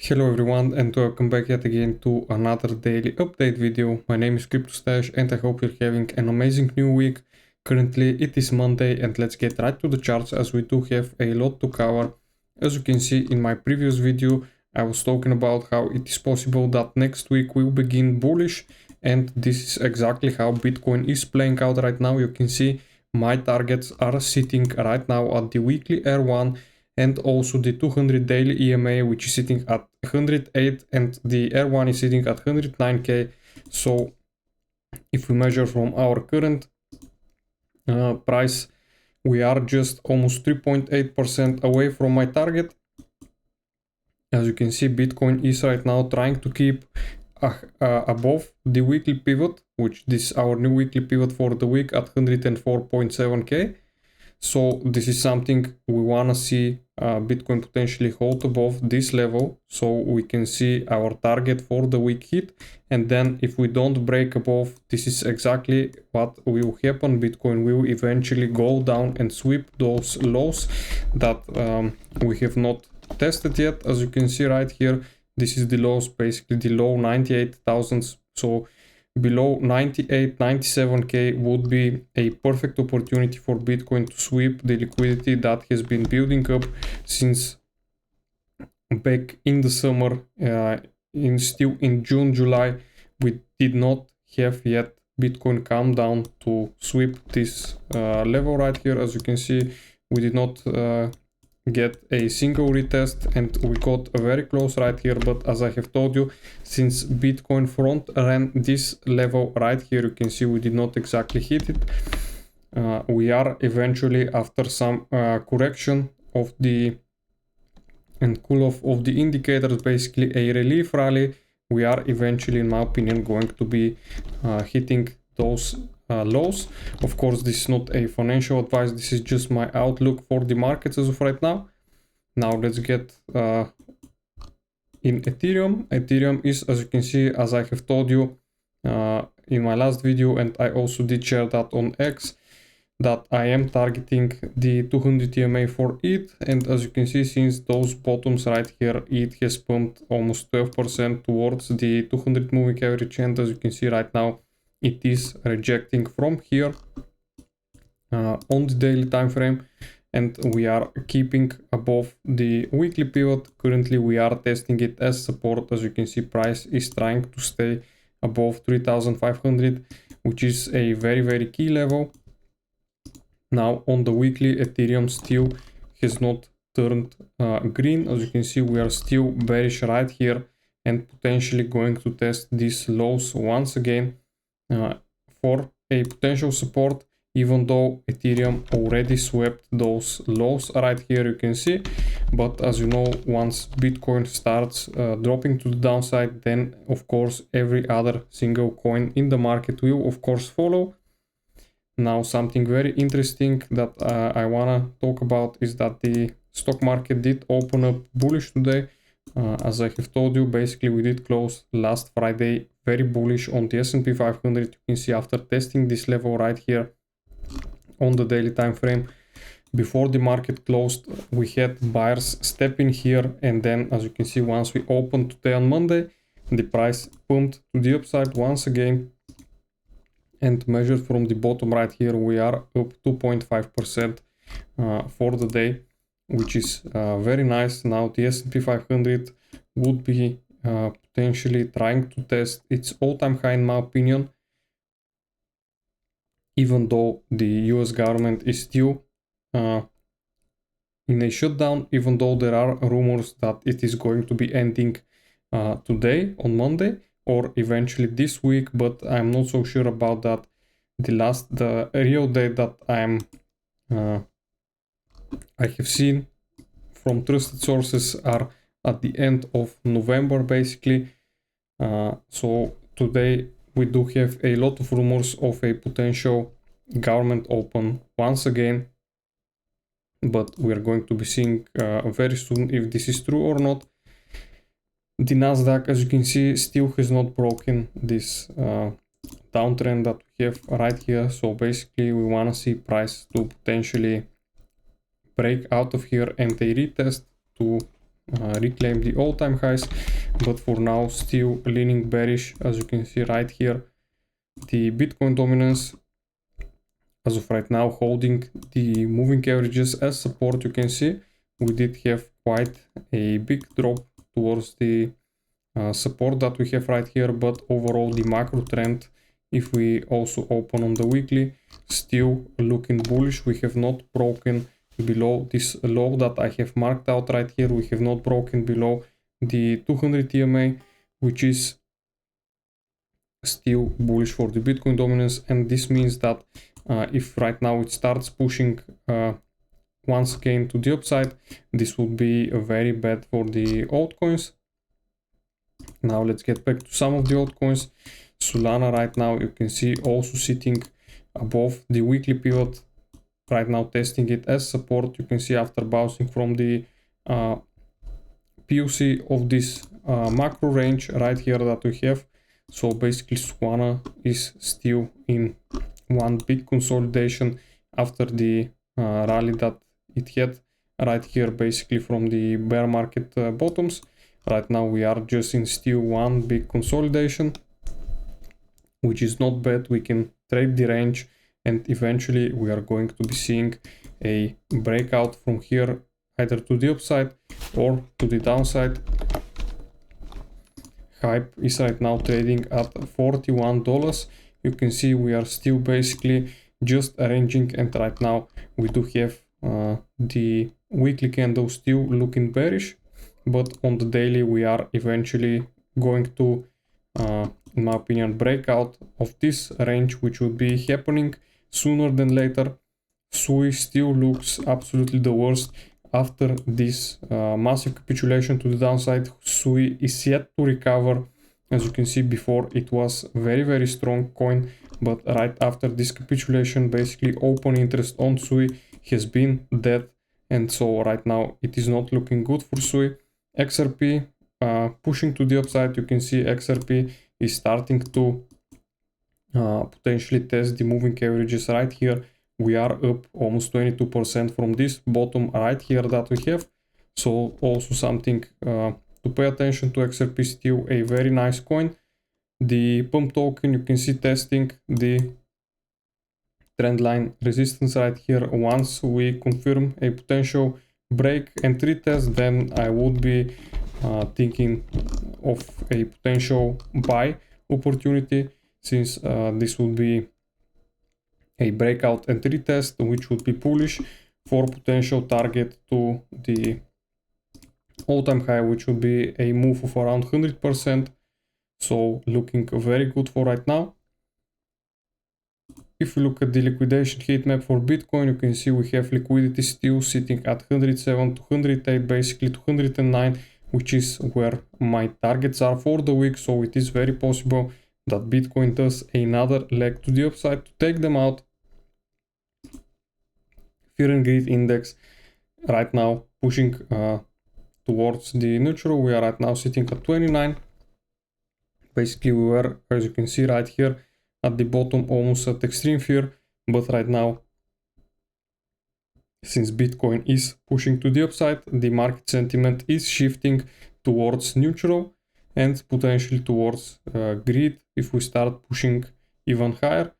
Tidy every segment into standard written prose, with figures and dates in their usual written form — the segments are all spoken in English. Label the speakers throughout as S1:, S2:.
S1: Hello everyone and welcome back yet again to another daily update video. My name is CryptoStash and I hope you're having an amazing new week. Currently it is Monday and let's get right to the charts as we do have a lot to cover. As you can see in my previous video, I was talking about how it is possible that next week will begin bullish, and this is exactly how Bitcoin is playing out right now. You can see my targets are sitting right now at the weekly R1 and also the 200 daily EMA, which is sitting at 108, and the R1 is sitting at 109k. So if we measure from our current price, we are just almost 3.8% away from my target. As you can see, Bitcoin is right now trying to keep above the weekly pivot, which this is our new weekly pivot for the week at 104.7k. So this is something we want to see Bitcoin potentially hold above this level, so we can see our target for the week hit. And then if we don't break above, this is exactly what will happen. Bitcoin will eventually go down and sweep those lows that we have not tested yet. As you can see right here, this is the lows, basically the low 98,000. So below 98, 97k would be a perfect opportunity for Bitcoin to sweep the liquidity that has been building up since back in the summer. Still in June, July, we did not have yet Bitcoin come down to sweep this level right here. As you can see, we did not get a single retest and we got very close right here. But as I have told you, since Bitcoin front ran this level right here, you can see we did not exactly hit it. We are eventually, after some correction of the and cool off of the indicators, basically a relief rally, we are eventually, in my opinion, going to be hitting those lows. Of course, this is not a financial advice, this is just my outlook for the markets as of right now. Now let's get in Ethereum. Ethereum is, as you can see, as I have told you in my last video, and I also did share that on X, that I am targeting the 200 EMA for it. And as you can see, since those bottoms right here, it has pumped almost 12% towards the 200 moving average, and as you can see right now, it is rejecting from here on the daily time frame, and we are keeping above the weekly pivot. Currently we are testing it as support. As you can see, price is trying to stay above 3,500, which is a very key level. Now on the weekly, Ethereum still has not turned green. As you can see, we are still bearish right here and potentially going to test these lows once again for a potential support, even though Ethereum already swept those lows right here, you can see. But as you know, once Bitcoin starts dropping to the downside, then of course every other single coin in the market will of course follow. Now something very interesting that I wanna talk about is that the stock market did open up bullish today. As I have told you, basically we did close last Friday very bullish on the S&P 500. You can see after testing this level right here on the daily time frame, before the market closed, we had buyers step in here, and then as you can see, once we opened today on Monday, the price pumped to the upside once again, and measured from the bottom right here, we are up 2.5% for the day, which is very nice. Now the S&P 500 would be potentially trying to test its all-time high, in my opinion, even though the US government is still in a shutdown, even though there are rumors that it is going to be ending today on Monday or eventually this week, but I'm not so sure about that. The real date that I have seen from trusted sources are at the end of November, basically. So today we do have a lot of rumors of a potential government open once again, but we are going to be seeing very soon if this is true or not. The Nasdaq, as you can see, still has not broken this downtrend that we have right here. So basically we want to see price to potentially break out of here and a retest to reclaim the all-time highs, but for now still leaning bearish. As you can see right here, the Bitcoin dominance as of right now holding the moving averages as support. You can see we did have quite a big drop towards the support that we have right here, but overall the macro trend, if we also open on the weekly, still looking bullish. We have not broken below this low that I have marked out right here. We have not broken below the 200 EMA, which is still bullish for the Bitcoin dominance, and this means that if right now it starts pushing once again to the upside, this would be very bad for the altcoins. Now let's get back to some of the altcoins. Solana right now you can see also sitting above the weekly pivot, right now testing it as support. You can see after bouncing from the PUC of this macro range right here that we have. So basically Solana is still in one big consolidation after the rally that it had right here, basically from the bear market bottoms. Right now we are just in still one big consolidation, which is not bad. We can trade the range, and eventually we are going to be seeing a breakout from here, either to the upside or to the downside. Hype is right now trading at $41. You can see we are still basically just arranging, and right now we do have the weekly candle still looking bearish, but on the daily we are eventually going to in my opinion breakout of this range, which will be happening sooner than later. SUI still looks absolutely the worst after this massive capitulation to the downside. SUI is yet to recover. As you can see, before it was very strong coin, but right after this capitulation, basically open interest on SUI has been dead, and so right now it is not looking good for SUI. XRP pushing to the upside. You can see XRP is starting to potentially test the moving averages right here. We are up almost 22% from this bottom right here that we have. So also something to pay attention to. XRP, still a very nice coin. The pump token, you can see testing the trendline resistance right here. Once we confirm a potential break and retest, then I would be thinking of a potential buy opportunity, since this would be a breakout and retest, which would be bullish for potential target to the all-time high, which would be a move of around 100%. So looking very good for right now. If you look at the liquidation heat map for Bitcoin, you can see we have liquidity still sitting at 107 to 108, basically to 109, which is where my targets are for the week. So it is very possible that Bitcoin does another leg to the upside to take them out. Fear and Greed Index right now pushing towards the neutral. We are right now sitting at 29. Basically we were, as you can see right here, at the bottom almost at extreme fear, but right now, since Bitcoin is pushing to the upside, the market sentiment is shifting towards neutral and potentially towards greed if we start pushing even higher.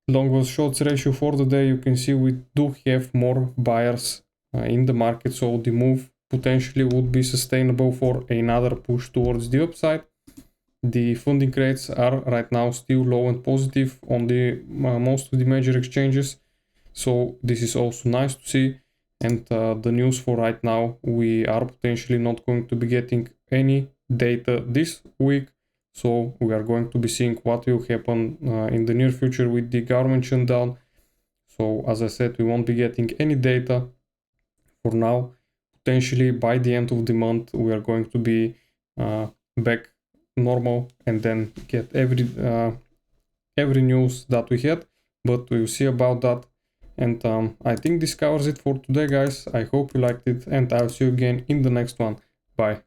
S1: Long versus shorts ratio for the day, you can see we do have more buyers in the market, so the move potentially would be sustainable for another push towards the upside. The funding rates are right now still low and positive on the most of the major exchanges, so this is also nice to see. And the news for right now, we are potentially not going to be getting any data this week, so we are going to be seeing what will happen in the near future with the government shutdown. So as I said, we won't be getting any data for now. Potentially by the end of the month we are going to be back normal and then get every news that we had, but we'll see about that. And I think this covers it for today, guys. I hope you liked it, and I'll see you again in the next one. Bye.